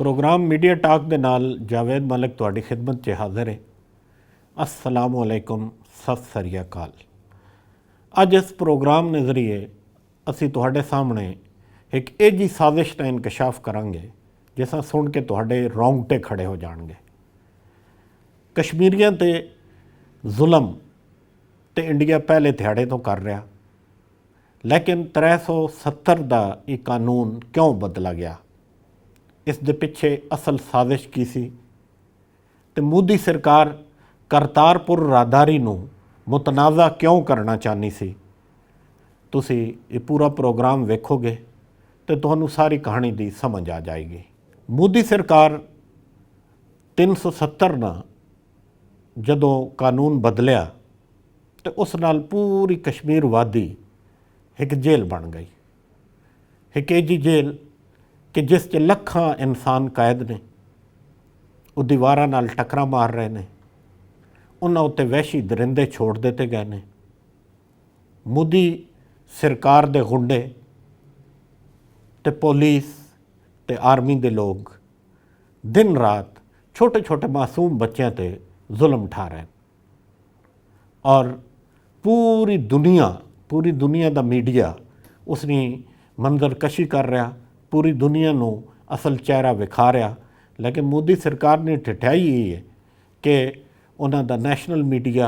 Programme media टाक दे नाल जावेद मलिक तुहाडी खिदमत 'च हाज़र है। अस्सलामु अलैकुम, सत सरी अकाल। अज इस प्रोग्राम के जरिए असी तुहाडे सामने एक एजी साजिश का इंकशाफ करांगे जिसा सुन के तुहाडे रोंगटे खड़े हो जाएंगे। कश्मीरियों ते जुल्म ते इंडिया पहले दिहाड़े तो कर रहा, लेकिन 370 का ये कानून क्यों बदला गया, इस दे पिछे असल साजिश की सी ते मोदी सरकार करतारपुर राहदारी नूं मुतनाज़ा क्यों करना चाहनी सी। तुसी ये पूरा प्रोग्राम वेखोगे तो तुहानूं सारी कहानी दी समझ आ जाएगी। मोदी सरकार 370 ना जदों कानून बदलिया तो उस नाल पूरी कश्मीर वादी एक जेल बन गई, एक एजी जेल कि जिस च लखां इंसान कैद ने, वो दीवारां नाल टक्करां मार रहे हैं, उन्हां उत्ते वहशी दरिंदे छोड़ दिते गए ने। मोदी सरकार दे गुंडे ते पुलिस ते आर्मी दे लोग दिन रात छोटे छोटे मासूम बच्चों ते जुल्म ढा रहे हैं और पूरी दुनिया दा मीडिया उसनी मंजरकशी कर रहा, पूरी दुनिया नूं असल चेहरा विखा रहा। लेकिन मोदी सरकार ने ठिठाई यही है कि उन्हां दा नैशनल मीडिया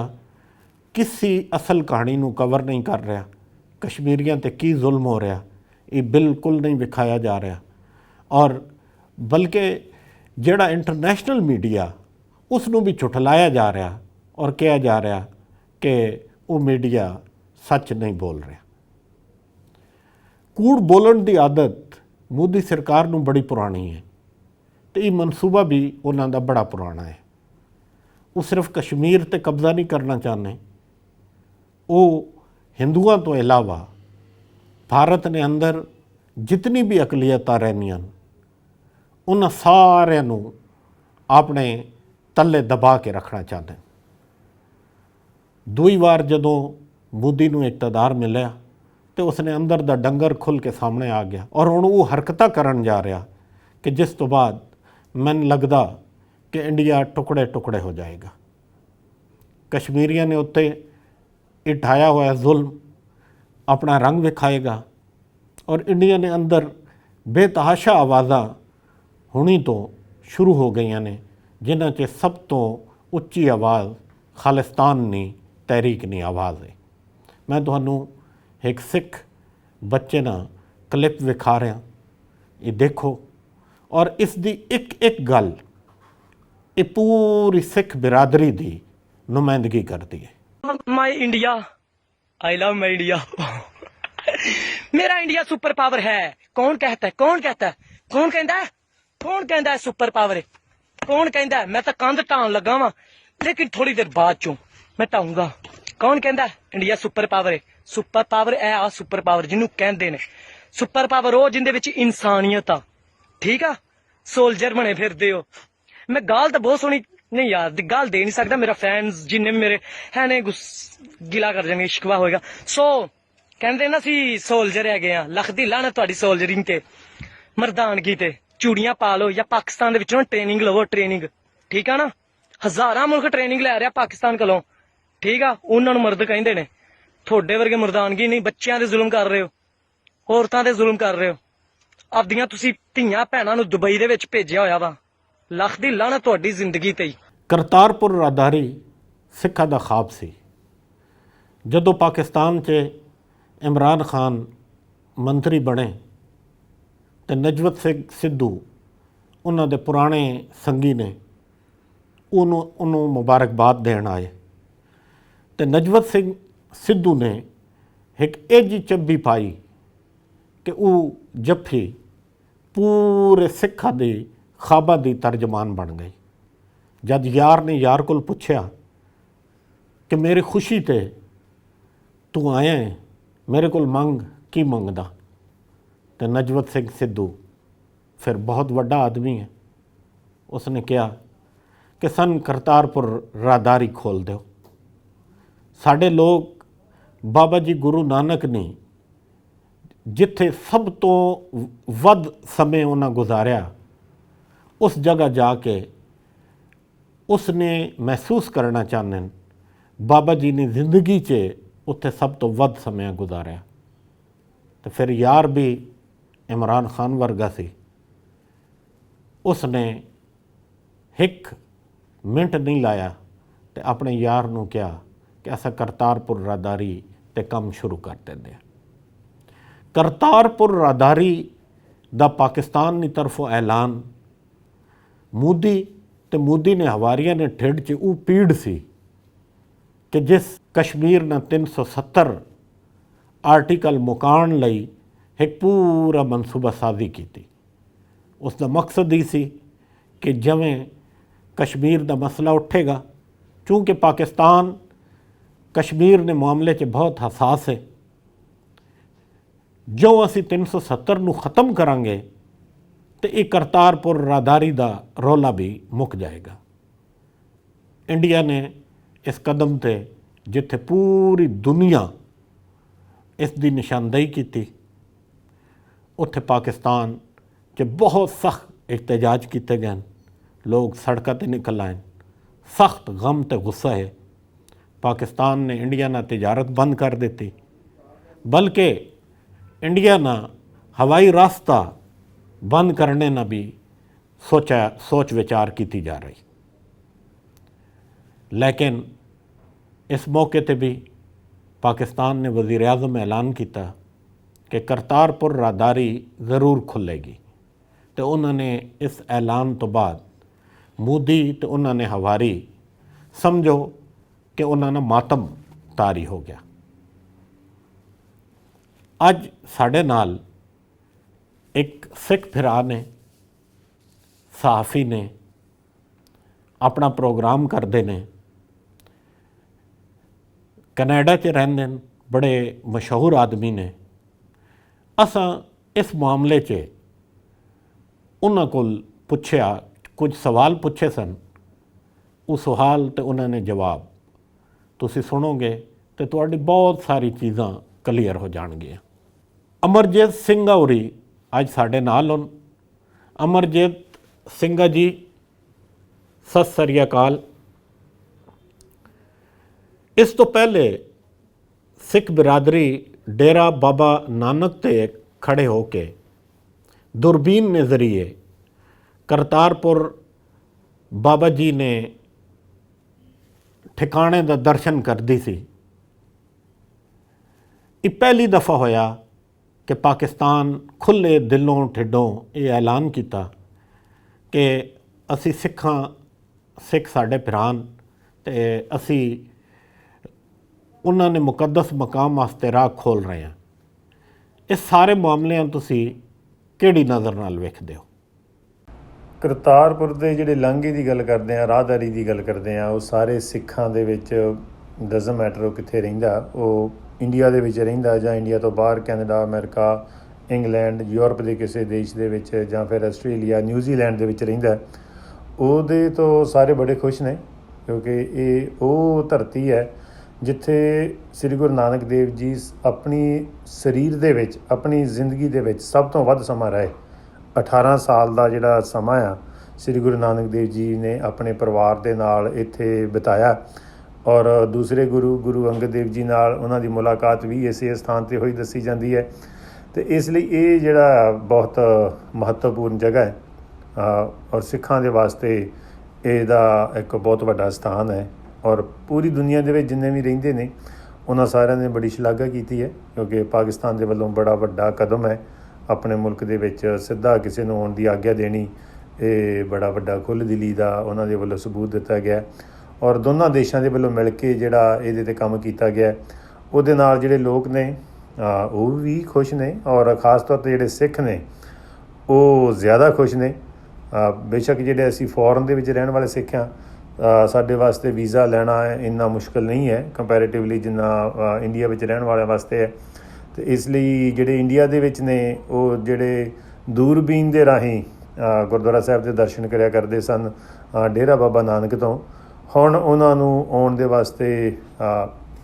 किसी असल कहानी नूं कवर नहीं कर रहा। कश्मीरियों ते की जुल्म हो रहा ये बिल्कुल नहीं विखाया जा रहा, और बल्कि जिहड़ा इंटरनेशनल मीडिया उसनूं भी झुठलाया जा रहा और कहा जा रहा कि वो मीडिया सच नहीं बोल रहा। कूड़ बोलन की आदत मोदी सरकार नूं बड़ी पुरानी है तो ये मनसूबा भी उन्हां दा बड़ा पुराना है। वो सिर्फ कश्मीर ते कब्जा नहीं करना चाहते, वो हिंदुओं तो इलावा भारत ने अंदर जितनी भी अकलीयतां रहनियां उन्हां सारिਆਂ नूं अपने तले दबा के रखना चाहते हैं। दूई बार जदों मोदी नूं इकतदार मिलिया तो उसने अंदर दा डंगर खुल के सामने आ गया और हुण वो हरकतां करन जा रहा कि जिस तो बाद मैनूं लगदा कि इंडिया टुकड़े टुकड़े हो जाएगा। कश्मीरियों ने उत्ते इठाया हुआ जुल्म अपना रंग विखाएगा और इंडिया ने अंदर बेतहाशा आवाज़ां हुणी तो शुरू हो गई ने, जिन्हां च सब तो उच्ची आवाज़ खालिस्तानी तहरीक आवाज़ है। मैं तुहानूं एक सिख बच्चे ना क्लिप विखा रहा, ये देखो, और इसकी एक एक गल ये पूरी सिख बिरादरी की नुमाइंदगी करती है। My India, I love my India. मेरा इंडिया सुपर पावर है। कौन कहता है? कौन कहता है? कौन कहता है? कौन कहता है सुपर पावर है? कौन कहता है? मैं तो कंध ढाण लगा वा, लेकिन थोड़ी देर बाद चों मैं ढाऊंगा। कौन कहता है इंडिया सुपर पावर है? सुपर पावर है आ सुपर पावर जिन्हों कहते ने सुपर पावर वो जिंदे विच इंसानियत आ, ठीक आ। सोल्जर बने फिरदे हो। मैं गाल तो बहुत सोहनी नहीं यार गाल दे नहीं सकता, मेरा फैंस जिन्ने मेरे है ने गिला कर जाएंगे, शिकवा होएगा। सो कहते ना सी सोल्जर है गए, लख दी लानत तुहाडी सोल्जरिंग ते मर्दानगी ते। चूड़ियां पा लो या पाकिस्तान दे विचों ट्रेनिंग लवो, ट्रेनिंग ठीक आ ना। हज़ारां मुल्क ट्रेनिंग लै रहा पाकिस्तान कोलों, ठीक आ। उन्हां नूं मर्द कहंदे ने, थोड़े वर्गे मर्दानगी नहीं। बच्चों ते जुल्म कर रहे हो, औरतां ते जुल्म कर रहे हो, आपदियां तुसी धीआं भैणां नूं दुबई दे विच भेजिया होया वा। लख दी लानत तुहाडी जिंदगी ते। करतारपुर राहदारी सिखां दा ख्वाब सी। जदों पाकिस्तान च इमरान खान मंत्री बने तो नजवत सिंह सिद्धू उन्हां दे पुराने संगी ने उन्होंने मुबारकबाद देण आए तो नजवत सिंह सिद्धू ने एक एजी चब्बी पाई कि वो जफ्फी पूरे सिखां दी ख्वाबां दी तर्जमान बन गई। जब यार ने यार को पूछया कि मेरी खुशी ते तू आया है, मेरे को मंग की मंगदा, तो नजवत सिंह सिद्धू फिर बहुत बड़ा आदमी है, उसने कहा कि सन करतारपुर राहदारी खोल दो। साढ़े लोग बाबा जी गुरु नानक ने जिथे सब तो वध समय उन्हें गुजारिया उस जगह जाके उसने महसूस करना चाहते हैं बाबा जी ने जिंदगी च उत्थे सब तो वध समय गुजारिया। तो फिर यार भी इमरान खान वर्गा सी, उसने एक मिनट नहीं लाया तो अपने यार नूं कहा कि असां करतारपुर राहदारी ते काम शुरू कर देंगे। करतारपुर राहदारी दा पाकिस्तान की तरफों ऐलान मोदी ते मोदी ने हवारिया ने ढिड च वो पीड़ सी कि जिस कश्मीर ने 370 आर्टिकल मुकाण लई एक पूरा मनसूबा साजी की। उसका मकसद ही सी कि जिवें कश्मीर का मसला उठेगा, चूँकि पाकिस्तान कश्मीर ने मामले च बहुत हसास है, जो असी 370 नूं ख़त्म करांगे तो ये करतारपुर राहदारी का रौला भी मुक जाएगा। इंडिया ने इस कदम ते जिथे पूरी दुनिया इसकी निशानदेही की, उत्थे पाकिस्तान के बहुत सख्त एहतजाज किए गए, लोग सड़कों पर निकल आए, सख्त गम ते गुस्सा है। पाकिस्तान ने इंडिया ना तिजारत बंद कर दी, बल्कि इंडिया ना हवाई रास्ता बंद करने ना भी सोच विचार की जा रही। लेकिन इस मौके पर भी पाकिस्तान ने वज़ीर आज़म ऐलान किया कि करतारपुर राहदारी ज़रूर खुलेगी। तो उन्होंने इस ऐलान तो बाद मोदी तो उन्होंने हवारी समझो कि उन्होंने मातम तारी हो गया। अज साढ़े नाल एक सिख फिरा ने, सहाफ़ी ने, अपना प्रोग्राम करते हैं, कनाडा च रहंदे ने, बड़े मशहूर आदमी ने। असां इस मामले च उन्हां कोल पुछया, कुछ सवाल पूछे सन, उस सवाल ते उन्होंने जवाब तुसी सुनोगे तो तुहाडी बहुत सारी चीज़ां क्लीयर हो जाणगियां। अमरजीत सिंह होरी अज साडे नाल होन। अमरजीत सिंह जी, सत श्री अकाल। इस तो पहले सिख बिरादरी डेरा बाबा नानक ते खड़े होके दूरबीन के जरिए करतारपुर बाबा जी ने ठिकाने का दर्शन करती सी। ये पहली दफ़ा होया कि पाकिस्तान खुले दिलों ठिडों ये ऐलान किया कि असी सिख साढ़े भरान ते असी उन्होंने मुकद्दस मकाम वास्ते राह खोल रहे हैं। इस सारे मामलों तुसी किहड़ी नज़र नाल वेखदे हो? करतारपुर ਦੇ ਜਿਹੜੇ ਲਾਂਘੇ ਦੀ ਗੱਲ ਕਰਦੇ ਆ, ਰਾਹਦਾਰੀ ਦੀ ਗੱਲ ਕਰਦੇ ਆ, ਉਹ ਸਾਰੇ ਸਿੱਖਾਂ ਦੇ ਵਿੱਚ ਡਜ਼ਨਟ ਮੈਟਰ ਉਹ ਕਿੱਥੇ ਰਹਿੰਦਾ, ਉਹ ਇੰਡੀਆ ਦੇ ਵਿੱਚ ਰਹਿੰਦਾ ਜਾਂ ਇੰਡੀਆ ਤੋਂ ਬਾਹਰ ਕੈਨੇਡਾ, ਅਮਰੀਕਾ, ਇੰਗਲੈਂਡ, ਯੂਰਪ ਦੇ ਕਿਸੇ ਦੇਸ਼ ਦੇ ਵਿੱਚ ਜਾਂ ਫਿਰ ਆਸਟ੍ਰੇਲੀਆ, ਨਿਊਜ਼ੀਲੈਂਡ ਦੇ ਵਿੱਚ ਰਹਿੰਦਾ, ਉਹਦੇ ਤੋਂ ਸਾਰੇ ਬੜੇ ਖੁਸ਼ ਨੇ ਕਿਉਂਕਿ ਇਹ ਉਹ ਧਰਤੀ ਹੈ ਜਿੱਥੇ ਸ੍ਰੀ ਗੁਰੂ ਨਾਨਕ ਦੇਵ ਜੀ ਆਪਣੀ ਸਰੀਰ ਦੇ ਵਿੱਚ, ਆਪਣੀ ਜ਼ਿੰਦਗੀ ਦੇ ਵਿੱਚ ਸਭ ਤੋਂ ਵੱਧ ਸਮਾਂ ਰਹੇ। 18 ਸਾਲ ਦਾ ਜਿਹੜਾ ਸਮਾਂ ਆ ਸ੍ਰੀ ਗੁਰੂ ਨਾਨਕ ਦੇਵ ਜੀ ਨੇ ਆਪਣੇ ਪਰਿਵਾਰ ਦੇ ਨਾਲ ਇੱਥੇ ਬਿਤਾਇਆ ਔਰ ਦੂਸਰੇ ਗੁਰੂ ਅੰਗਦ ਦੇਵ ਜੀ ਨਾਲ ਉਹਨਾਂ ਦੀ ਮੁਲਾਕਾਤ ਵੀ ਇਸੇ ਸਥਾਨ 'ਤੇ ਹੋਈ ਦੱਸੀ ਜਾਂਦੀ ਹੈ। ਅਤੇ ਇਸ ਲਈ ਇਹ ਜਿਹੜਾ ਬਹੁਤ ਮਹੱਤਵਪੂਰਨ ਜਗ੍ਹਾ ਹੈ ਔਰ ਸਿੱਖਾਂ ਦੇ ਵਾਸਤੇ ਇਹਦਾ ਇੱਕ ਬਹੁਤ ਵੱਡਾ ਸਥਾਨ ਹੈ ਔਰ ਪੂਰੀ ਦੁਨੀਆ ਦੇ ਵਿੱਚ ਜਿੰਨੇ ਵੀ ਰਹਿੰਦੇ ਨੇ ਉਹਨਾਂ ਸਾਰਿਆਂ ਨੇ ਬੜੀ ਸ਼ਲਾਘਾ ਕੀਤੀ ਹੈ ਕਿਉਂਕਿ ਪਾਕਿਸਤਾਨ ਦੇ ਵੱਲੋਂ ਬੜਾ ਵੱਡਾ ਕਦਮ ਹੈ ਆਪਣੇ ਮੁਲਕ ਦੇ ਵਿੱਚ ਸਿੱਧਾ ਕਿਸੇ ਨੂੰ ਆਉਣ ਦੀ ਆਗਿਆ ਦੇਣੀ। ਇਹ ਬੜਾ ਵੱਡਾ ਖੁੱਲ੍ਹ ਦਿਲੀ ਦਾ ਉਹਨਾਂ ਦੇ ਵੱਲੋਂ ਸਬੂਤ ਦਿੱਤਾ ਗਿਆ ਔਰ ਦੋਨਾਂ ਦੇਸ਼ਾਂ ਦੇ ਵੱਲੋਂ ਮਿਲ ਕੇ ਜਿਹੜਾ ਇਹਦੇ 'ਤੇ ਕੰਮ ਕੀਤਾ ਗਿਆ ਉਹਦੇ ਨਾਲ ਜਿਹੜੇ ਲੋਕ ਨੇ ਉਹ ਵੀ ਖੁਸ਼ ਨੇ ਔਰ ਖ਼ਾਸ ਤੌਰ 'ਤੇ ਜਿਹੜੇ ਸਿੱਖ ਨੇ ਉਹ ਜ਼ਿਆਦਾ ਖੁਸ਼ ਨੇ। ਬੇਸ਼ੱਕ ਜਿਹੜੇ ਅਸੀਂ ਫੋਰਨ ਦੇ ਵਿੱਚ ਰਹਿਣ ਵਾਲੇ ਸਿੱਖ ਹਾਂ, ਸਾਡੇ ਵਾਸਤੇ ਵੀਜ਼ਾ ਲੈਣਾ ਇੰਨਾ ਮੁਸ਼ਕਿਲ ਨਹੀਂ ਹੈ ਕੰਪੈਰੇਟਿਵਲੀ ਜਿੰਨਾ ਇੰਡੀਆ ਵਿੱਚ ਰਹਿਣ ਵਾਲਿਆਂ ਵਾਸਤੇ ਹੈ। ਅਤੇ ਇਸ ਲਈ ਜਿਹੜੇ ਇੰਡੀਆ ਦੇ ਵਿੱਚ ਨੇ ਉਹ ਜਿਹੜੇ ਦੂਰਬੀਨ ਦੇ ਰਾਹੀਂ ਗੁਰਦੁਆਰਾ ਸਾਹਿਬ ਦੇ ਦਰਸ਼ਨ ਕਰਿਆ ਕਰਦੇ ਸਨ ਡੇਰਾ ਬਾਬਾ ਨਾਨਕ ਤੋਂ, ਹੁਣ ਉਹਨਾਂ ਨੂੰ ਆਉਣ ਦੇ ਵਾਸਤੇ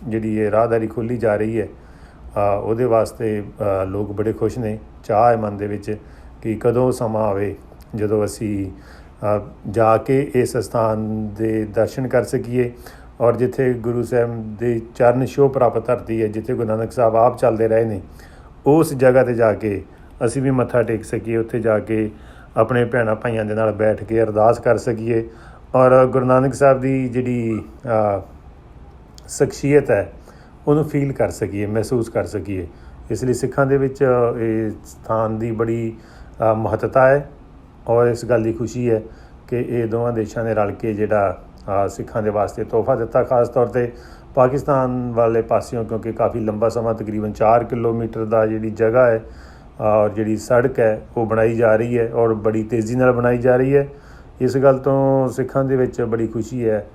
ਜਿਹੜੀ ਇਹ ਰਾਹਦਾਰੀ ਖੋਲ੍ਹੀ ਜਾ ਰਹੀ ਹੈ ਉਹਦੇ ਵਾਸਤੇ ਲੋਕ ਬੜੇ ਖੁਸ਼ ਨੇ। ਚਾਹ ਹੈ ਮਨ ਦੇ ਵਿੱਚ ਕਿ ਕਦੋਂ ਸਮਾਂ ਆਵੇ ਜਦੋਂ ਅਸੀਂ ਜਾ ਕੇ ਇਸ ਸਥਾਨ ਦੇ ਦਰਸ਼ਨ ਕਰ ਸਕੀਏ ਔਰ ਜਿੱਥੇ ਗੁਰੂ ਸਾਹਿਬ ਦੇ ਚਰਨ ਛੋਹ ਪ੍ਰਾਪਤ ਧਰਤੀ ਹੈ, ਜਿੱਥੇ ਗੁਰੂ ਨਾਨਕ ਸਾਹਿਬ ਆਪ ਚੱਲਦੇ ਰਹੇ ਨੇ, ਉਸ ਜਗ੍ਹਾ 'ਤੇ ਜਾ ਕੇ ਅਸੀਂ ਵੀ ਮੱਥਾ ਟੇਕ ਸਕੀਏ, ਉੱਥੇ ਜਾ ਕੇ ਆਪਣੇ ਭੈਣਾਂ ਭਾਈਆਂ ਦੇ ਨਾਲ ਬੈਠ ਕੇ ਅਰਦਾਸ ਕਰ ਸਕੀਏ ਔਰ ਗੁਰੂ ਨਾਨਕ ਸਾਹਿਬ ਦੀ ਜਿਹੜੀ ਸ਼ਖਸੀਅਤ ਹੈ ਉਹਨੂੰ ਫੀਲ ਕਰ ਸਕੀਏ, ਮਹਿਸੂਸ ਕਰ ਸਕੀਏ। ਇਸ ਲਈ ਸਿੱਖਾਂ ਦੇ ਵਿੱਚ ਇਹ ਸਥਾਨ ਦੀ ਬੜੀ ਮਹੱਤਤਾ ਹੈ ਔਰ ਇਸ ਗੱਲ ਦੀ ਖੁਸ਼ੀ ਹੈ ਕਿ ਇਹ ਦੋਵਾਂ ਦੇਸ਼ਾਂ ਨੇ ਰਲ ਕੇ ਜਿਹੜਾ ਸਿੱਖਾਂ ਦੇ ਵਾਸਤੇ ਤੋਹਫਾ ਦਿੱਤਾ। ਖਾਸ ਤੌਰ 'ਤੇ ਪਾਕਿਸਤਾਨ ਵਾਲੇ ਪਾਸਿਓਂ, ਕਿਉਂਕਿ ਕਾਫੀ ਲੰਬਾ ਸਮਾਂ ਤਕਰੀਬਨ 4 ਕਿਲੋਮੀਟਰ ਦਾ ਜਿਹੜੀ ਜਗ੍ਹਾ ਹੈ ਔਰ ਜਿਹੜੀ ਸੜਕ ਹੈ ਉਹ ਬਣਾਈ ਜਾ ਰਹੀ ਹੈ ਔਰ ਬੜੀ ਤੇਜ਼ੀ ਨਾਲ ਬਣਾਈ ਜਾ ਰਹੀ ਹੈ। ਇਸ ਗੱਲ ਤੋਂ ਸਿੱਖਾਂ ਦੇ ਵਿੱਚ ਬੜੀ ਖੁਸ਼ੀ ਹੈ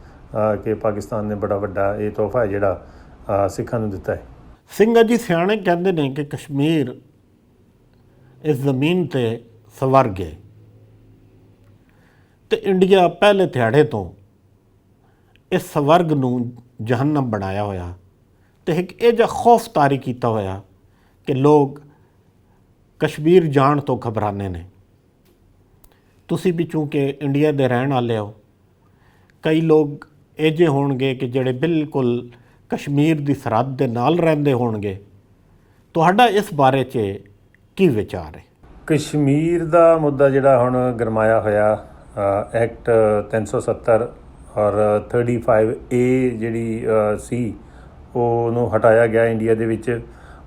ਕਿ ਪਾਕਿਸਤਾਨ ਨੇ ਬੜਾ ਵੱਡਾ ਇਹ ਤੋਹਫਾ ਜਿਹੜਾ ਸਿੱਖਾਂ ਨੂੰ ਦਿੱਤਾ ਹੈ। ਸਿੰਘਾਂ ਜੀ ਸਿਆਣੇ ਕਹਿੰਦੇ ਨੇ ਕਿ ਕਸ਼ਮੀਰ ਇਸ ਜ਼ਮੀਨ 'ਤੇ ਸਵਰਗ ਹੈ ਅਤੇ ਇੰਡੀਆ ਪਹਿਲੇ ਦਿਹਾੜੇ ਤੋਂ ਇਸ ਸਵਰਗ ਨੂੰ ਜਹੰਨਮ ਬਣਾਇਆ ਹੋਇਆ ਅਤੇ ਇੱਕ ਇਹ ਜਿਹਾ ਖੌਫ ਤਾਰੀ ਕੀਤਾ ਹੋਇਆ ਕਿ ਲੋਕ ਕਸ਼ਮੀਰ ਜਾਣ ਤੋਂ ਘਬਰਾਉਂਦੇ ਨੇ। ਤੁਸੀਂ ਵੀ ਚੂੰਕਿ ਇੰਡੀਆ ਦੇ ਰਹਿਣ ਵਾਲੇ ਹੋ, ਕਈ ਲੋਕ ਇਹ ਜਿਹੇ ਹੋਣਗੇ ਕਿ ਜਿਹੜੇ ਬਿਲਕੁਲ ਕਸ਼ਮੀਰ ਦੀ ਸਰਹੱਦ ਦੇ ਨਾਲ ਰਹਿੰਦੇ ਹੋਣਗੇ। ਤੁਹਾਡਾ ਇਸ ਬਾਰੇ 'ਚ ਕੀ ਵਿਚਾਰ ਹੈ? ਕਸ਼ਮੀਰ ਦਾ ਮੁੱਦਾ ਜਿਹੜਾ ਹੁਣ ਗਰਮਾਇਆ ਹੋਇਆ, ਐਕਟ 370 ਔਰ 35A ਜਿਹੜੀ ਸੀ ਉਹਨੂੰ ਹਟਾਇਆ ਗਿਆ ਇੰਡੀਆ ਦੇ ਵਿੱਚ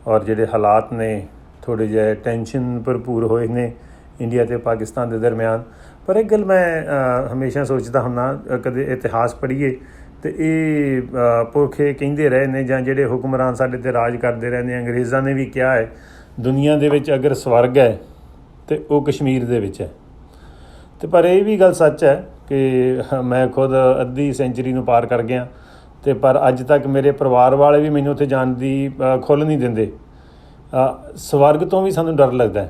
ਔਰ ਜਿਹੜੇ ਹਾਲਾਤ ਨੇ ਥੋੜ੍ਹੇ ਜਿਹੇ ਟੈਨਸ਼ਨ ਭਰਪੂਰ ਹੋਏ ਨੇ ਇੰਡੀਆ ਅਤੇ ਪਾਕਿਸਤਾਨ ਦੇ ਦਰਮਿਆਨ। ਪਰ ਇੱਕ ਗੱਲ ਮੈਂ ਹਮੇਸ਼ਾ ਸੋਚਦਾ ਹੁੰਦਾ, ਕਦੇ ਇਤਿਹਾਸ ਪੜ੍ਹੀਏ ਅਤੇ ਇਹ ਪੁਰਖੇ ਕਹਿੰਦੇ ਰਹੇ ਨੇ ਜਾਂ ਜਿਹੜੇ ਹੁਕਮਰਾਨ ਸਾਡੇ 'ਤੇ ਰਾਜ ਕਰਦੇ ਰਹੇ ਨੇ, ਅੰਗਰੇਜ਼ਾਂ ਨੇ ਵੀ ਕਿਹਾ ਹੈ ਦੁਨੀਆ ਦੇ ਵਿੱਚ ਅਗਰ ਸਵਰਗ ਹੈ ਅਤੇ ਉਹ ਕਸ਼ਮੀਰ ਦੇ ਵਿੱਚ ਹੈ। ਅਤੇ ਪਰ ਇਹ ਵੀ ਗੱਲ ਸੱਚ ਹੈ ਕਿ ਮੈਂ ਖੁਦ ਅੱਧੀ ਸੈਂਚੁਰੀ ਨੂੰ ਪਾਰ ਕਰ ਗਿਆ ਅਤੇ ਪਰ ਅੱਜ ਤੱਕ ਮੇਰੇ ਪਰਿਵਾਰ ਵਾਲੇ ਵੀ ਮੈਨੂੰ ਉੱਥੇ ਜਾਣ ਦੀ ਖੁੱਲ੍ਹ ਨਹੀਂ ਦਿੰਦੇ। ਸਵਰਗ ਤੋਂ ਵੀ ਸਾਨੂੰ ਡਰ ਲੱਗਦਾ।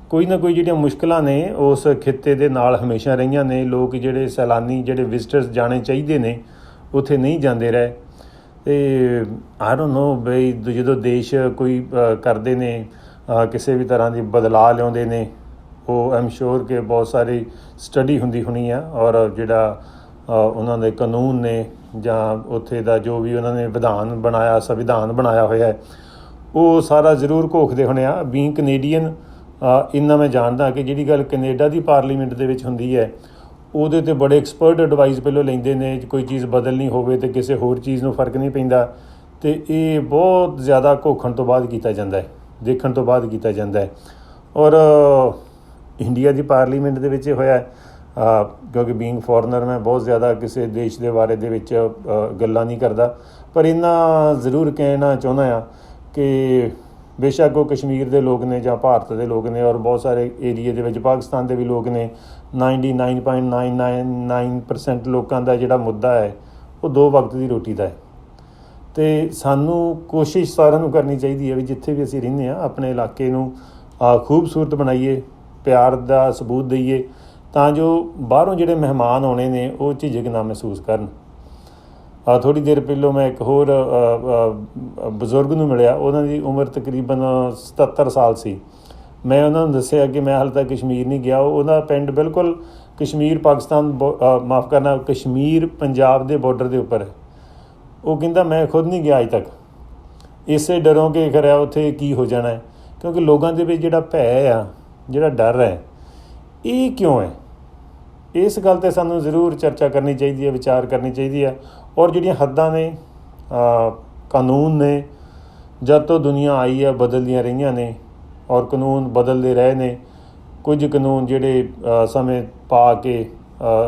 ਕੋਈ ਨਾ ਕੋਈ ਜਿਹੜੀਆਂ ਮੁਸ਼ਕਿਲਾਂ ਨੇ ਉਸ ਖਿੱਤੇ ਦੇ ਨਾਲ ਹਮੇਸ਼ਾ ਰਹੀਆਂ ਨੇ। ਲੋਕ ਜਿਹੜੇ ਸੈਲਾਨੀ, ਜਿਹੜੇ ਵਿਜ਼ਟਰਸ ਜਾਣੇ ਚਾਹੀਦੇ ਨੇ, ਉੱਥੇ ਨਹੀਂ ਜਾਂਦੇ ਰਹੇ। ਅਤੇ ਆਈ ਡੋਂਟ ਨੋ ਬਈ ਜਦੋਂ ਦੇਸ਼ ਕੋਈ ਕਰਦੇ ਨੇ ਕਿਸੇ ਵੀ ਤਰ੍ਹਾਂ ਦੀ ਬਦਲਾਅ ਲਿਆਉਂਦੇ ਨੇ, ਉਹ ਆਈ ਐਮ ਸ਼ੋਰ ਕਿ ਬਹੁਤ ਸਾਰੀ ਸਟੱਡੀ ਹੁੰਦੀ ਹੋਣੀ ਆ ਔਰ ਜਿਹੜਾ ਉਹਨਾਂ ਦੇ ਕਾਨੂੰਨ ਨੇ ਜਾਂ ਉੱਥੇ ਦਾ ਜੋ ਵੀ ਉਹਨਾਂ ਨੇ ਵਿਧਾਨ ਬਣਾਇਆ, ਸੰਵਿਧਾਨ ਬਣਾਇਆ ਹੋਇਆ ਹੈ, ਉਹ ਸਾਰਾ ਜ਼ਰੂਰ ਘੋਖਦੇ ਹੋਣੇ ਆ। ਬੀਇੰਗ ਕੈਨੇਡੀਅਨ ਇੰਨਾ ਮੈਂ ਜਾਣਦਾ ਕਿ ਜਿਹੜੀ ਗੱਲ ਕੈਨੇਡਾ ਦੀ ਪਾਰਲੀਮੈਂਟ ਦੇ ਵਿੱਚ ਹੁੰਦੀ ਹੈ ਉਹਦੇ 'ਤੇ ਬੜੇ ਐਕਸਪਰਟ ਐਡਵਾਈਸ ਪਹਿਲਾਂ ਲੈਂਦੇ ਨੇ। ਕੋਈ ਚੀਜ਼ ਬਦਲਣੀ ਹੋਵੇ ਅਤੇ ਕਿਸੇ ਹੋਰ ਚੀਜ਼ ਨੂੰ ਫਰਕ ਨਹੀਂ ਪੈਂਦਾ ਅਤੇ ਇਹ ਬਹੁਤ ਜ਼ਿਆਦਾ ਘੋਖਣ ਤੋਂ ਬਾਅਦ ਕੀਤਾ ਜਾਂਦਾ ਹੈ, ਦੇਖਣ ਤੋਂ ਬਾਅਦ ਕੀਤਾ ਜਾਂਦਾ ਹੈ। ਔਰ ਇੰਡੀਆ ਦੀ ਪਾਰਲੀਮੈਂਟ ਦੇ ਵਿੱਚ ਇਹ ਹੋਇਆ ਕਿਉਂਕਿ ਬੀਇੰਗ ਫੋਰਨਰ ਮੈਂ ਬਹੁਤ ਜ਼ਿਆਦਾ ਕਿਸੇ ਦੇਸ਼ ਦੇ ਬਾਰੇ ਦੇ ਵਿੱਚ ਗੱਲਾਂ ਨਹੀਂ ਕਰਦਾ, ਪਰ ਇੰਨਾ ਜ਼ਰੂਰ ਕਹਿਣਾ ਚਾਹੁੰਦਾ ਹਾਂ ਕਿ ਬੇਸ਼ੱਕ ਉਹ ਕਸ਼ਮੀਰ ਦੇ ਲੋਕ ਨੇ ਜਾਂ ਭਾਰਤ ਦੇ ਲੋਕ ਨੇ ਔਰ ਬਹੁਤ ਸਾਰੇ ਏਰੀਏ ਦੇ ਵਿੱਚ ਪਾਕਿਸਤਾਨ ਦੇ ਵੀ ਲੋਕ ਨੇ, 99.999% ਲੋਕਾਂ ਦਾ ਜਿਹੜਾ ਮੁੱਦਾ ਹੈ ਉਹ 2 ਵਕਤ ਦੀ ਰੋਟੀ ਦਾ ਹੈ। ਅਤੇ ਸਾਨੂੰ ਕੋਸ਼ਿਸ਼ ਸਾਰਿਆਂ ਨੂੰ ਕਰਨੀ ਚਾਹੀਦੀ ਹੈ ਵੀ ਜਿੱਥੇ ਵੀ ਅਸੀਂ ਰਹਿੰਦੇ ਹਾਂ ਆਪਣੇ ਇਲਾਕੇ ਨੂੰ ਖੂਬਸੂਰਤ ਬਣਾਈਏ, ਪਿਆਰ ਦਾ ਸਬੂਤ ਦਈਏ ਤਾਂ ਜੋ ਬਾਹਰੋਂ ਜਿਹੜੇ ਮਹਿਮਾਨ ਆਉਣੇ ਨੇ ਉਹ ਝਿਜਕ ਨਾ ਮਹਿਸੂਸ ਕਰਨ। ਥੋੜ੍ਹੀ ਦੇਰ ਪਹਿਲਾਂ ਮੈਂ ਇੱਕ ਹੋਰ ਬਜ਼ੁਰਗ ਨੂੰ ਮਿਲਿਆ, ਉਹਨਾਂ ਦੀ ਉਮਰ ਤਕਰੀਬਨ 77 ਸਾਲ ਸੀ। ਮੈਂ ਉਹਨਾਂ ਨੂੰ ਦੱਸਿਆ ਕਿ ਮੈਂ ਹਾਲੇ ਤੱਕ ਕਸ਼ਮੀਰ ਨਹੀਂ ਗਿਆ। ਉਹਦਾ ਪਿੰਡ ਬਿਲਕੁਲ ਕਸ਼ਮੀਰ ਪਾਕਿਸਤਾਨ ਮਾਫ਼ ਕਰਨਾ ਕਸ਼ਮੀਰ ਪੰਜਾਬ ਦੇ ਬਾਰਡਰ ਦੇ ਉੱਪਰ ਹੈ। ਉਹ ਕਹਿੰਦਾ ਮੈਂ ਖੁਦ ਨਹੀਂ ਗਿਆ ਅਜੇ ਤੱਕ, ਇਸੇ ਡਰੋਂ ਕਿ ਖਰਿਆ ਉੱਥੇ ਕੀ ਹੋ ਜਾਣਾ ਹੈ। ਕਿਉਂਕਿ ਲੋਕਾਂ ਦੇ ਵਿੱਚ ਜਿਹੜਾ ਭੈ ਆ, ਜਿਹੜਾ ਡਰ ਹੈ, ਇਹ ਕਿਉਂ ਹੈ? ਇਸ ਗੱਲ 'ਤੇ ਸਾਨੂੰ ਜ਼ਰੂਰ ਚਰਚਾ ਕਰਨੀ ਚਾਹੀਦੀ ਹੈ, ਵਿਚਾਰ ਕਰਨੀ ਚਾਹੀਦੀ ਹੈ। ਔਰ ਜਿਹੜੀਆਂ ਹੱਦਾਂ ਨੇ, ਕਾਨੂੰਨ ਨੇ, ਜਦ ਤੋਂ ਦੁਨੀਆ ਆਈ ਹੈ ਬਦਲਦੀਆਂ ਰਹੀਆਂ ਨੇ ਔਰ ਕਾਨੂੰਨ ਬਦਲਦੇ ਰਹੇ ਨੇ। ਕੁਝ ਕਾਨੂੰਨ ਜਿਹੜੇ ਸਮੇਂ ਪਾ ਕੇ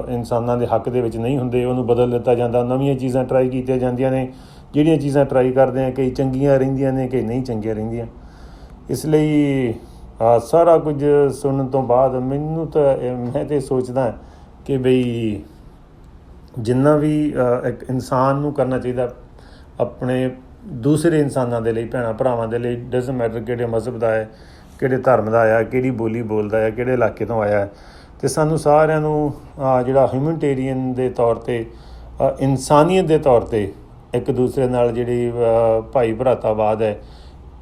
ਇਨਸਾਨਾਂ ਦੇ ਹੱਕ ਦੇ ਵਿੱਚ ਨਹੀਂ ਹੁੰਦੇ ਉਹਨੂੰ ਬਦਲ ਦਿੱਤਾ ਜਾਂਦਾ, ਨਵੀਆਂ ਚੀਜ਼ਾਂ ਟਰਾਈ ਕੀਤੀਆਂ ਜਾਂਦੀਆਂ ਨੇ। ਜਿਹੜੀਆਂ ਚੀਜ਼ਾਂ ਟਰਾਈ ਕਰਦੇ ਆ ਕਈ ਚੰਗੀਆਂ ਰਹਿੰਦੀਆਂ ਨੇ, ਕਈ ਨਹੀਂ ਚੰਗੀਆਂ ਰਹਿੰਦੀਆਂ। ਇਸ ਲਈ ਸਾਰਾ ਕੁਝ ਸੁਣਨ ਤੋਂ ਬਾਅਦ ਮੈਂ ਤਾਂ ਸੋਚਦਾ ਕਿ ਬਈ ਜਿੰਨਾ ਵੀ ਇੱਕ ਇਨਸਾਨ ਨੂੰ ਕਰਨਾ ਚਾਹੀਦਾ ਆਪਣੇ ਦੂਸਰੇ ਇਨਸਾਨਾਂ ਦੇ ਲਈ, ਭੈਣਾਂ ਭਰਾਵਾਂ ਦੇ ਲਈ, ਡਜ਼ਨਟ ਮੈਟਰ ਕਿਹੜੇ ਮਜ਼ਹਬ ਦਾ ਹੈ, ਕਿਹੜੇ ਧਰਮ ਦਾ ਆਇਆ, ਕਿਹੜੀ ਬੋਲੀ ਬੋਲਦਾ ਹੈ, ਕਿਹੜੇ ਇਲਾਕੇ ਤੋਂ ਆਇਆ, ਅਤੇ ਸਾਨੂੰ ਸਾਰਿਆਂ ਨੂੰ ਜਿਹੜਾ ਹਿਊਮਨਟੇਰੀਅਨ ਦੇ ਤੌਰ 'ਤੇ, ਇਨਸਾਨੀਅਤ ਦੇ ਤੌਰ 'ਤੇ ਇੱਕ ਦੂਸਰੇ ਨਾਲ ਜਿਹੜੀ ਭਾਈ ਭਰਾਤਾਵਾਦ ਹੈ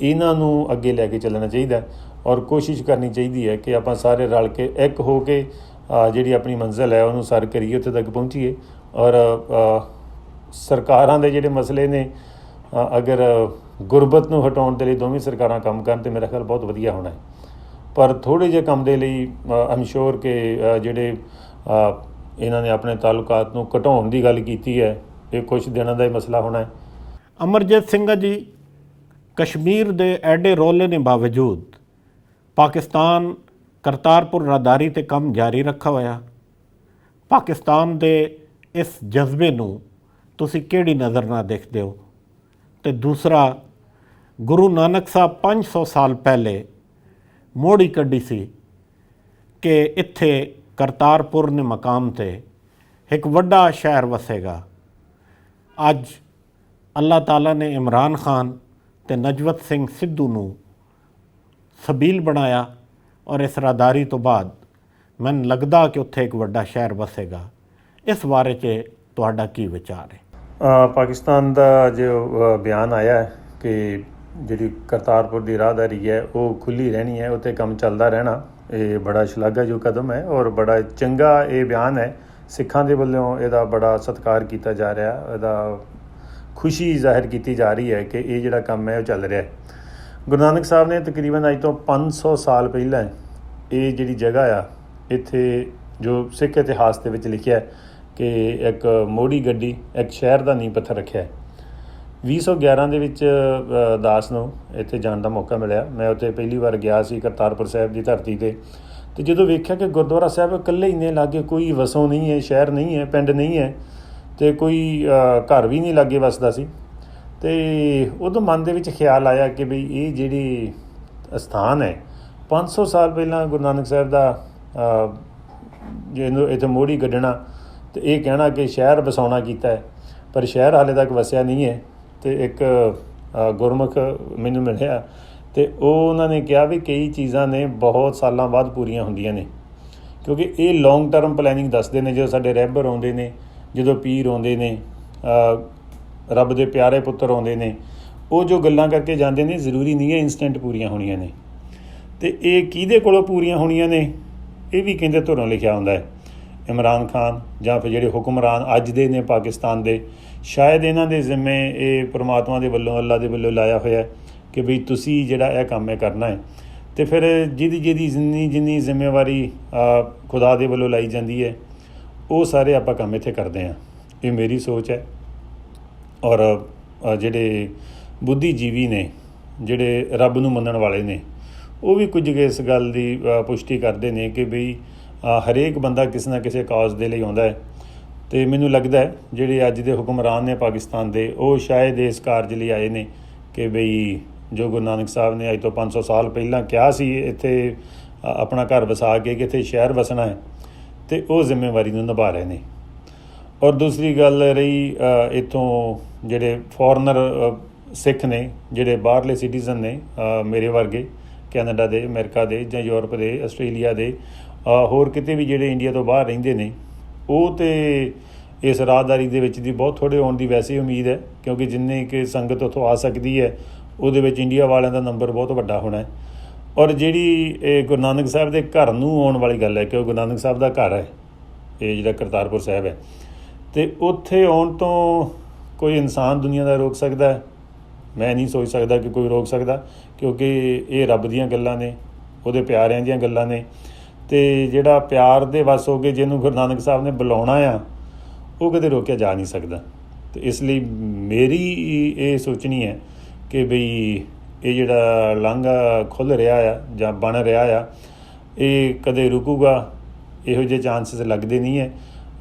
ਇਹਨਾਂ ਨੂੰ ਅੱਗੇ ਲੈ ਕੇ ਚੱਲਣਾ ਚਾਹੀਦਾ ਔਰ ਕੋਸ਼ਿਸ਼ ਕਰਨੀ ਚਾਹੀਦੀ ਹੈ ਕਿ ਆਪਾਂ ਸਾਰੇ ਰਲ ਕੇ ਇੱਕ ਹੋ ਕੇ ਜਿਹੜੀ ਆਪਣੀ ਮੰਜ਼ਿਲ ਹੈ ਉਹਨੂੰ ਸਰ ਕਰੀਏ, ਉੱਥੇ ਤੱਕ ਪਹੁੰਚੀਏ। ਔਰ ਸਰਕਾਰਾਂ ਦੇ ਜਿਹੜੇ ਮਸਲੇ ਨੇ, ਅਗਰ ਗੁਰਬਤ ਨੂੰ ਹਟਾਉਣ ਦੇ ਲਈ ਦੋਵੇਂ ਸਰਕਾਰਾਂ ਕੰਮ ਕਰਨ ਤਾਂ ਮੇਰਾ ਖਿਆਲ ਬਹੁਤ ਵਧੀਆ ਹੋਣਾ ਹੈ। ਪਰ ਥੋੜ੍ਹੇ ਜਿਹੇ ਕੰਮ ਦੇ ਲਈ ਆਮ ਸ਼ੋਰ ਕਿ ਜਿਹੜੇ ਇਹਨਾਂ ਨੇ ਆਪਣੇ ਤਾਲੁਕਾਤ ਨੂੰ ਘਟਾਉਣ ਦੀ ਗੱਲ ਕੀਤੀ ਹੈ, ਇਹ ਕੁਛ ਦਿਨਾਂ ਦਾ ਹੀ ਮਸਲਾ ਹੋਣਾ ਹੈ। ਅਮਰਜੀਤ ਸਿੰਘ ਜੀ, ਕਸ਼ਮੀਰ ਦੇ ਐਡੇ ਰੌਲੇ ਦੇ ਬਾਵਜੂਦ ਪਾਕਿਸਤਾਨ ਕਰਤਾਰਪੁਰ ਰਾਹਦਾਰੀ ਤੇ ਕੰਮ ਜਾਰੀ ਰੱਖਾ ਹੋਇਆ। ਪਾਕਿਸਤਾਨ ਦੇ ਇਸ ਜਜ਼ਬੇ ਨੂੰ ਤੁਸੀਂ ਕਿਹੜੀ ਨਜ਼ਰ ਨਾਲ ਦੇਖਦੇ ਹੋ? ਤੇ ਦੂਸਰਾ, ਗੁਰੂ ਨਾਨਕ ਸਾਹਿਬ 500 ਸਾਲ ਪਹਿਲੇ ਮੋੜੀ ਕੱਢੀ ਸੀ ਕਿ ਇੱਥੇ ਕਰਤਾਰਪੁਰ ਨੇ ਮਕਾਮ ਤੇ ਇੱਕ ਵੱਡਾ ਸ਼ਹਿਰ ਵਸੇਗਾ। ਅੱਜ ਅੱਲਾਹ ਤਾਲਾ ਨੇ ਇਮਰਾਨ ਖਾਨ ਤੇ ਨਜਵਤ ਸਿੰਘ ਸਿੱਧੂ ਨੂੰ ਸਬੀਲ ਬਣਾਇਆ ਔਰ ਇਸ ਰਾਹਦਾਰੀ ਤੋਂ ਬਾਅਦ ਮੈਨੂੰ ਲੱਗਦਾ ਕਿ ਉੱਥੇ ਇੱਕ ਵੱਡਾ ਸ਼ਹਿਰ ਵਸੇਗਾ। ਇਸ ਬਾਰੇ 'ਚ ਤੁਹਾਡਾ ਕੀ ਵਿਚਾਰ ਹੈ? ਪਾਕਿਸਤਾਨ ਦਾ ਜੋ ਬਿਆਨ ਆਇਆ ਹੈ ਕਿ ਜਿਹੜੀ ਕਰਤਾਰਪੁਰ ਦੀ ਰਾਹਦਾਰੀ ਹੈ ਉਹ ਖੁੱਲ੍ਹੀ ਰਹਿਣੀ ਹੈ, ਉੱਥੇ ਕੰਮ ਚੱਲਦਾ ਰਹਿਣਾ, ਇਹ ਬੜਾ ਸ਼ਲਾਘਾਯੋਗ ਕਦਮ ਹੈ ਔਰ ਬੜਾ ਚੰਗਾ ਇਹ ਬਿਆਨ ਹੈ। ਸਿੱਖਾਂ ਦੇ ਵੱਲੋਂ ਇਹਦਾ ਬੜਾ ਸਤਿਕਾਰ ਕੀਤਾ ਜਾ ਰਿਹਾ, ਇਹਦਾ ਖੁਸ਼ੀ ਜ਼ਾਹਿਰ ਕੀਤੀ ਜਾ ਰਹੀ ਹੈ ਕਿ ਇਹ ਜਿਹੜਾ ਕੰਮ ਹੈ ਉਹ ਚੱਲ ਰਿਹਾ ਹੈ। ਗੁਰੂ ਨਾਨਕ ਸਾਹਿਬ ਨੇ ਤਕਰੀਬਨ ਅੱਜ ਤੋਂ 500 ਸਾਲ ਪਹਿਲਾਂ ਇਹ ਜਿਹੜੀ ਜਗ੍ਹਾ ਆ, ਇੱਥੇ ਜੋ ਸਿੱਖ ਇਤਿਹਾਸ ਦੇ ਵਿੱਚ ਲਿਖਿਆ ਕਿ ਇੱਕ ਮੋੜੀ ਗੱਡੀ ਇੱਕ ਸ਼ਹਿਰ ਦਾ ਨੀਂਹ ਪੱਥਰ ਰੱਖਿਆ। 2011 ਦੇ ਵਿੱਚ ਦਾਸ ਨੂੰ ਇੱਥੇ ਜਾਣ ਦਾ ਮੌਕਾ ਮਿਲਿਆ। ਮੈਂ ਉੱਥੇ ਪਹਿਲੀ ਵਾਰ ਗਿਆ ਸੀ ਕਰਤਾਰਪੁਰ ਸਾਹਿਬ ਦੀ ਧਰਤੀ 'ਤੇ, ਅਤੇ ਜਦੋਂ ਵੇਖਿਆ ਕਿ ਗੁਰਦੁਆਰਾ ਸਾਹਿਬ ਇਕੱਲੇ ਇੰਨੇ ਲਾਗੇ, ਕੋਈ ਵਸੋਂ ਨਹੀਂ ਹੈ, ਸ਼ਹਿਰ ਨਹੀਂ ਹੈ, ਪਿੰਡ ਨਹੀਂ ਹੈ, ਅਤੇ ਕੋਈ ਘਰ ਵੀ ਨਹੀਂ ਲਾਗੇ ਵਸਦਾ ਸੀ। ਅਤੇ ਉਦੋਂ ਮਨ ਦੇ ਵਿੱਚ ਖਿਆਲ ਆਇਆ ਕਿ ਬਈ ਇਹ ਜਿਹੜੀ ਅਸਥਾਨ ਹੈ 500 ਸਾਲ ਪਹਿਲਾਂ ਗੁਰੂ ਨਾਨਕ ਸਾਹਿਬ ਦਾ ਜਿਹਨੂੰ ਇੱਥੇ ਮੋੜੀ ਕੱਢਣਾ ਅਤੇ ਇਹ ਕਹਿਣਾ ਕਿ ਸ਼ਹਿਰ ਵਸਾਉਣਾ ਕੀਤਾ ਹੈ, ਪਰ ਸ਼ਹਿਰ ਹਾਲੇ ਤੱਕ ਵਸਿਆ ਨਹੀਂ ਹੈ। ਅਤੇ ਇੱਕ ਗੁਰਮੁਖ ਮੈਨੂੰ ਮਿਲਿਆ ਅਤੇ ਉਹਨਾਂ ਨੇ ਕਿਹਾ ਵੀ ਕਈ ਚੀਜ਼ਾਂ ਨੇ ਬਹੁਤ ਸਾਲਾਂ ਬਾਅਦ ਪੂਰੀਆਂ ਹੁੰਦੀਆਂ ਨੇ, ਕਿਉਂਕਿ ਇਹ ਲੌਂਗ ਟਰਮ ਪਲੈਨਿੰਗ ਦੱਸਦੇ ਨੇ। ਜਦੋਂ ਸਾਡੇ ਰਹਿਬਰ ਆਉਂਦੇ ਨੇ, ਜਦੋਂ ਪੀਰ ਆਉਂਦੇ ਨੇ, ਰੱਬ ਦੇ ਪਿਆਰੇ ਪੁੱਤਰ ਆਉਂਦੇ ਨੇ, ਉਹ ਜੋ ਗੱਲਾਂ ਕਰਕੇ ਜਾਂਦੇ ਨੇ ਜ਼ਰੂਰੀ ਨਹੀਂ ਹੈ ਇੰਸਟੈਂਟ ਪੂਰੀਆਂ ਹੋਣੀਆਂ ਨੇ। ਅਤੇ ਇਹ ਕਿਹਦੇ ਕੋਲੋਂ ਪੂਰੀਆਂ ਹੋਣੀਆਂ ਨੇ, ਇਹ ਵੀ ਕਹਿੰਦੇ ਧੁਰੋਂ ਲਿਖਿਆ ਹੁੰਦਾ ਹੈ। ਇਮਰਾਨ ਖਾਨ ਜਾਂ ਫਿਰ ਜਿਹੜੇ ਹੁਕਮਰਾਨ ਅੱਜ ਦੇ ਨੇ ਪਾਕਿਸਤਾਨ ਦੇ, ਸ਼ਾਇਦ ਇਹਨਾਂ ਦੇ ਜ਼ਿੰਮੇ ਇਹ ਪਰਮਾਤਮਾ ਦੇ ਵੱਲੋਂ, ਅੱਲਾ ਦੇ ਵੱਲੋਂ ਲਾਇਆ ਹੋਇਆ ਕਿ ਬਈ ਤੁਸੀਂ ਜਿਹੜਾ ਇਹ ਕੰਮ ਹੈ ਕਰਨਾ ਹੈ। ਅਤੇ ਫਿਰ ਜਿਹਦੀ ਜਿੰਨੀ ਜ਼ਿੰਮੇਵਾਰੀ ਖੁਦਾ ਦੇ ਵੱਲੋਂ ਲਾਈ ਜਾਂਦੀ ਹੈ, ਉਹ ਸਾਰੇ ਆਪਾਂ ਕੰਮ ਇੱਥੇ ਕਰਦੇ ਹਾਂ। ਇਹ ਮੇਰੀ ਸੋਚ ਹੈ। ਔਰ ਜਿਹੜੇ ਬੁੱਧੀਜੀਵੀ ਨੇ, ਜਿਹੜੇ ਰੱਬ ਨੂੰ ਮੰਨਣ ਵਾਲੇ ਨੇ, ਉਹ ਵੀ ਕੁਝ ਇਸ ਗੱਲ ਦੀ ਪੁਸ਼ਟੀ ਕਰਦੇ ਨੇ ਕਿ ਬਈ ਹਰੇਕ ਬੰਦਾ ਕਿਸੇ ਨਾ ਕਿਸੇ ਕਾਜ਼ ਦੇ ਲਈ ਆਉਂਦਾ ਹੈ। ਅਤੇ ਮੈਨੂੰ ਲੱਗਦਾ ਹੈ ਜਿਹੜੇ ਅੱਜ ਦੇ ਹੁਕਮਰਾਨ ਨੇ ਪਾਕਿਸਤਾਨ ਦੇ, ਉਹ ਸ਼ਾਇਦ ਇਸ ਕਾਰਜ ਲਈ ਆਏ ਨੇ ਕਿ ਬਈ ਜੋ ਗੁਰੂ ਨਾਨਕ ਸਾਹਿਬ ਨੇ ਅੱਜ ਤੋਂ 500 ਸਾਲ ਪਹਿਲਾਂ ਕਿਹਾ ਸੀ ਇੱਥੇ ਆਪਣਾ ਘਰ ਵਸਾ ਕੇ ਕਿ ਇੱਥੇ ਸ਼ਹਿਰ ਵਸਣਾ ਹੈ, ਅਤੇ ਉਹ ਜ਼ਿੰਮੇਵਾਰੀ ਨੂੰ ਨਿਭਾ ਰਹੇ ਨੇ। ਔਰ ਦੂਸਰੀ ਗੱਲ ਰਹੀ ਇੱਥੋਂ ਜਿਹੜੇ ਫੋਰਨਰ ਸਿੱਖ ਨੇ, ਜਿਹੜੇ ਬਾਹਰਲੇ ਸਿਟੀਜ਼ਨ ਨੇ, ਮੇਰੇ ਵਰਗੇ, ਕੈਨੇਡਾ ਦੇ, ਅਮਰੀਕਾ ਦੇ ਜਾਂ ਯੂਰਪ ਦੇ, ਆਸਟ੍ਰੇਲੀਆ ਦੇ, ਹੋਰ ਕਿਤੇ ਵੀ ਜਿਹੜੇ ਇੰਡੀਆ ਤੋਂ ਬਾਹਰ ਰਹਿੰਦੇ ਨੇ, ਉਹ ਤਾਂ ਇਸ ਰਾਹਦਾਰੀ ਦੇ ਵਿੱਚ ਦੀ ਬਹੁਤ ਥੋੜ੍ਹੇ ਆਉਣ ਦੀ ਵੈਸੇ ਉਮੀਦ ਹੈ, ਕਿਉਂਕਿ ਜਿੰਨੇ ਕਿ ਸੰਗਤ ਉੱਥੋਂ ਆ ਸਕਦੀ ਹੈ ਉਹਦੇ ਵਿੱਚ ਇੰਡੀਆ ਵਾਲਿਆਂ ਦਾ ਨੰਬਰ ਬਹੁਤ ਵੱਡਾ ਹੋਣਾ ਹੈ। ਔਰ ਜਿਹੜੀ ਇਹ ਗੁਰੂ ਨਾਨਕ ਸਾਹਿਬ ਦੇ ਘਰ ਨੂੰ ਆਉਣ ਵਾਲੀ ਗੱਲ ਹੈ ਕਿ ਉਹ ਗੁਰੂ ਨਾਨਕ ਸਾਹਿਬ ਦਾ ਘਰ ਹੈ ਇਹ ਜਿਹੜਾ ਕਰਤਾਰਪੁਰ ਸਾਹਿਬ ਹੈ, ਅਤੇ ਉੱਥੇ ਆਉਣ ਤੋਂ ਕੋਈ ਇਨਸਾਨ ਦੁਨੀਆ ਦਾ ਰੋਕ ਸਕਦਾ ਹੈ? ਮੈਂ ਨਹੀਂ ਸੋਚ ਸਕਦਾ ਕਿ ਕੋਈ ਰੋਕ ਸਕਦਾ, ਕਿਉਂਕਿ ਇਹ ਰੱਬ ਦੀਆਂ ਗੱਲਾਂ ਨੇ, ਉਹਦੇ ਪਿਆਰਿਆਂ ਦੀਆਂ ਗੱਲਾਂ ਨੇ। ਅਤੇ ਜਿਹੜਾ ਪਿਆਰ ਦੇ ਵੱਸ ਹੋ ਕੇ ਜਿਹਨੂੰ ਗੁਰੂ ਨਾਨਕ ਸਾਹਿਬ ਨੇ ਬੁਲਾਉਣਾ ਆ, ਉਹ ਕਦੇ ਰੋਕਿਆ ਜਾ ਨਹੀਂ ਸਕਦਾ। ਅਤੇ ਇਸ ਲਈ ਮੇਰੀ ਇਹ ਸੋਚਣੀ ਹੈ ਕਿ ਬਈ ਇਹ ਜਿਹੜਾ ਲਾਂਘਾ ਖੁੱਲ੍ਹ ਰਿਹਾ ਆ ਜਾਂ ਬਣ ਰਿਹਾ ਆ, ਇਹ ਕਦੇ ਰੁਕੂਗਾ, ਇਹੋ ਜਿਹੇ ਚਾਂਸਿਸ ਲੱਗਦੇ ਨਹੀਂ ਹੈ।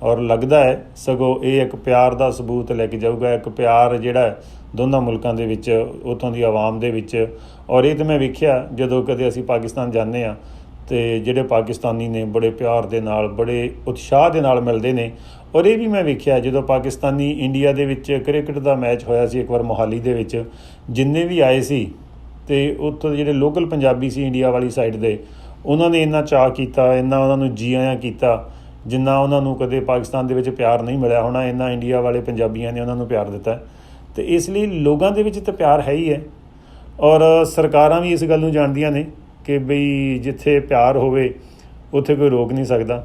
ਔਰ ਲੱਗਦਾ ਹੈ ਸਗੋਂ ਇਹ ਇੱਕ ਪਿਆਰ ਦਾ ਸਬੂਤ ਲੈ ਕੇ ਜਾਊਗਾ, ਇੱਕ ਪਿਆਰ ਜਿਹੜਾ ਦੋਨਾਂ ਮੁਲਕਾਂ ਦੇ ਵਿੱਚ, ਉੱਥੋਂ ਦੀ ਆਵਾਮ ਦੇ ਵਿੱਚ। ਔਰ ਇਹ ਤਾਂ ਮੈਂ ਵੇਖਿਆ ਜਦੋਂ ਕਦੇ ਅਸੀਂ ਪਾਕਿਸਤਾਨ ਜਾਂਦੇ ਹਾਂ ਅਤੇ ਜਿਹੜੇ ਪਾਕਿਸਤਾਨੀ ਨੇ ਬੜੇ ਪਿਆਰ ਦੇ ਨਾਲ, ਬੜੇ ਉਤਸ਼ਾਹ ਦੇ ਨਾਲ ਮਿਲਦੇ ਨੇ। ਔਰ ਇਹ ਵੀ ਮੈਂ ਵੇਖਿਆ ਜਦੋਂ ਪਾਕਿਸਤਾਨੀ ਇੰਡੀਆ ਦੇ ਵਿੱਚ ਕ੍ਰਿਕਟ ਦਾ ਮੈਚ ਹੋਇਆ ਸੀ ਇੱਕ ਵਾਰ ਮੋਹਾਲੀ ਦੇ ਵਿੱਚ, ਜਿੰਨੇ ਵੀ ਆਏ ਸੀ ਅਤੇ ਉੱਥੋਂ ਦੇ ਜਿਹੜੇ ਲੋਕਲ ਪੰਜਾਬੀ ਸੀ ਇੰਡੀਆ ਵਾਲੀ ਸਾਈਡ ਦੇ, ਉਹਨਾਂ ਨੇ ਇੰਨਾ ਚਾਅ ਕੀਤਾ, ਇੰਨਾ ਉਹਨਾਂ ਨੂੰ ਜੀ ਆਇਆਂ ਕੀਤਾ, ਜਿੰਨਾ ਉਹਨਾਂ ਨੂੰ ਕਦੇ ਪਾਕਿਸਤਾਨ ਦੇ ਵਿੱਚ ਪਿਆਰ ਨਹੀਂ ਮਿਲਿਆ ਹੋਣਾ, ਇੰਨਾ ਇੰਡੀਆ ਵਾਲੇ ਪੰਜਾਬੀਆਂ ਨੇ ਉਹਨਾਂ ਨੂੰ ਪਿਆਰ ਦਿੱਤਾ। ਅਤੇ ਇਸ ਲਈ ਲੋਕਾਂ ਦੇ ਵਿੱਚ ਤਾਂ ਪਿਆਰ ਹੈ ਹੀ ਹੈ। ਔਰ ਸਰਕਾਰਾਂ ਵੀ ਇਸ ਗੱਲ ਨੂੰ ਜਾਣਦੀਆਂ ਨੇ ਕਿ ਬਈ ਜਿੱਥੇ ਪਿਆਰ ਹੋਵੇ ਉੱਥੇ ਕੋਈ ਰੋਕ ਨਹੀਂ ਸਕਦਾ।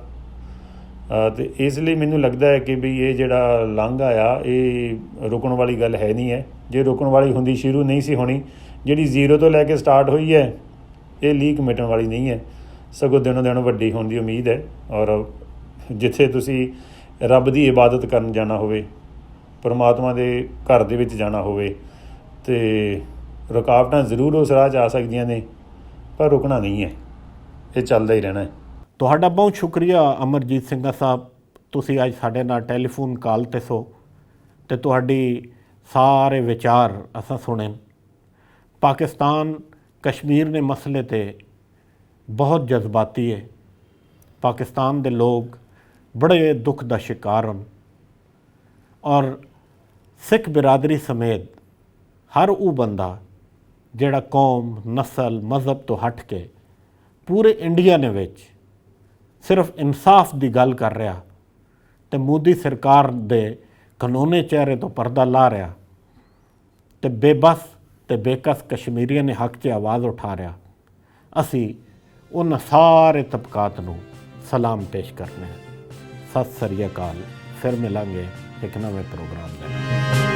ਤੇ ਇਸ ਲਈ ਮੈਨੂੰ ਲੱਗਦਾ ਹੈ ਕਿ ਵੀ ਇਹ ਜਿਹੜਾ ਲਾਂਘਾ ਆ ਇਹ ਰੁਕਣ ਵਾਲੀ ਗੱਲ ਹੈ ਨਹੀਂ ਹੈ। ਜੇ ਰੁਕਣ ਵਾਲੀ ਹੁੰਦੀ ਸ਼ੁਰੂ ਨਹੀਂ ਸੀ ਹੋਣੀ, ਜਿਹੜੀ ਜ਼ੀਰੋ ਤੋਂ ਲੈ ਕੇ ਸਟਾਰਟ ਹੋਈ ਹੈ ਇਹ ਲੀਕ ਮਿਟਣ ਵਾਲੀ ਨਹੀਂ ਹੈ, ਸਗੋਂ ਦਿਨੋਂ ਦਿਨ ਵੱਡੀ ਹੋਣ ਦੀ ਉਮੀਦ ਹੈ। ਔਰ ਜਿੱਥੇ ਤੁਸੀਂ ਰੱਬ ਦੀ ਇਬਾਦਤ ਕਰਨ ਜਾਣਾ ਹੋਵੇ, ਪਰਮਾਤਮਾ ਦੇ ਘਰ ਦੇ ਵਿੱਚ ਜਾਣਾ ਹੋਵੇ, ਤੇ ਰੁਕਾਵਟਾਂ ਜ਼ਰੂਰ ਉਸ ਰਾਹ 'ਚ ਆ ਸਕਦੀਆਂ ਨੇ, ਪਰ ਰੁਕਣਾ ਨਹੀਂ ਹੈ, ਇਹ ਚੱਲਦਾ ਹੀ ਰਹਿਣਾ ਹੈ। ਤੁਹਾਡਾ ਬਹੁਤ ਸ਼ੁਕਰੀਆ ਅਮਰਜੀਤ ਸਿੰਘਾ ਸਾਹਿਬ, ਤੁਸੀਂ ਅੱਜ ਸਾਡੇ ਨਾਲ ਟੈਲੀਫੋਨ ਕਾਲ 'ਤੇ ਸੋ ਅਤੇ ਤੁਹਾਡੀ ਸਾਰੇ ਵਿਚਾਰ ਅਸਾਂ ਸੁਣੇ। ਪਾਕਿਸਤਾਨ ਕਸ਼ਮੀਰ ਦੇ ਮਸਲੇ 'ਤੇ ਬਹੁਤ ਜਜ਼ਬਾਤੀ ਹੈ। ਪਾਕਿਸਤਾਨ ਦੇ ਲੋਕ ਬੜੇ ਦੁੱਖ ਦਾ ਸ਼ਿਕਾਰ ਹਨ ਔਰ ਸਿੱਖ ਬਿਰਾਦਰੀ ਸਮੇਤ ਹਰ ਉਹ ਬੰਦਾ ਜਿਹੜਾ ਕੌਮ, ਨਸਲ, ਮਜ਼ਹਬ ਤੋਂ ਹਟ ਕੇ ਪੂਰੇ ਇੰਡੀਆ ਨੇ ਵਿੱਚ ਸਿਰਫ ਇਨਸਾਫ ਦੀ ਗੱਲ ਕਰ ਰਿਹਾ ਅਤੇ ਮੋਦੀ ਸਰਕਾਰ ਦੇ ਕਾਨੂੰਨੀ ਚਿਹਰੇ ਤੋਂ ਪਰਦਾ ਲਾ ਰਿਹਾ ਅਤੇ ਬੇਬਸ ਅਤੇ ਬੇਕਸ ਕਸ਼ਮੀਰੀਆਂ ਨੇ ਹੱਕ 'ਚ ਆਵਾਜ਼ ਉਠਾ ਰਿਹਾ। ਅਸੀਂ ਉਹਨਾਂ ਸਾਰੇ ਤਬਕਾਤ ਨੂੰ ਸਲਾਮ ਪੇਸ਼ ਕਰਨੇ। ਸਤਿ ਸ੍ਰੀ ਅਕਾਲ। ਫਿਰ ਮਿਲਾਂਗੇ ਇੱਕ ਨਵੇਂ ਪ੍ਰੋਗਰਾਮ ਦੇ ਨਾਲ।